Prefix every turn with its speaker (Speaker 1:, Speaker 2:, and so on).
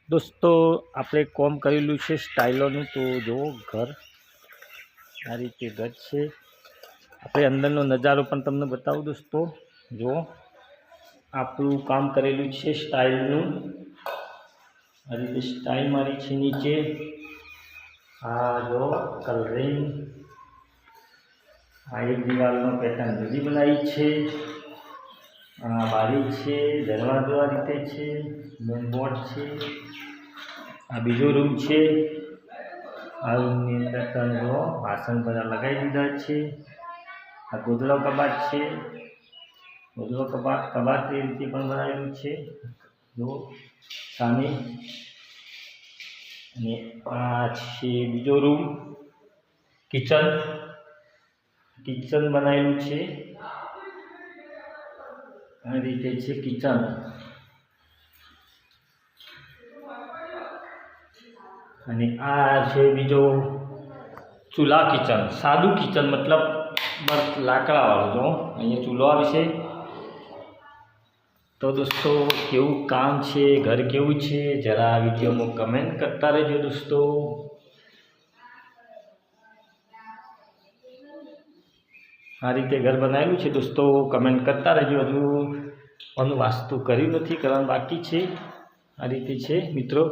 Speaker 1: દોસ્તો આપણે કોમ કરેલું છે સ્ટાઇલોનું, તો જુઓ ઘર આ રીતે ઘર છે. આપણે અંદરનો નજારો પણ તમને બતાવું દોસ્તો. જુઓ આપણું કામ કરેલું છે સ્ટાઇલનું, આ રીતે સ્ટાઇલ મારી છે નીચે. આ જો કલરિંગ, આ એક દિવાલનો પેટર્ન જુદી બનાવી છે. આ બારી છે, દરવાજો આ રીતે છે, મેન બોર્ડ છે. આ બીજો રૂમ છે. આ રૂમની અંદર તમે જો વાસણ બધા લગાવી દીધા છે. આ ગોદડો કબાટ છે. ગોદડો કબાટ એ રીતે પણ બનાવેલું છે જો સામે. અને આ છે બીજો રૂમ, કિચન બનાવેલું છે. આ રીતે છે કિચન. અને આ છે બીજો ચૂલા કિચન, સાદું કિચન, મતલબ બસ લાકડાવાળું. જો અહીંયા ચૂલો આવે છે. તો દોસ્તો કેવું કામ છે, ઘર કેવું છે, જરા વિડીયોમાં કમેન્ટ કરતા રહેજો દોસ્તો. આ રીતે ઘર બનાવેલું છે દોસ્તો, કમેન્ટ કરતા રહેજો. હજુ આનું વાસ્તુ કર્યું નથી, કરવાનું બાકી છે. આ રીતે છે મિત્રો.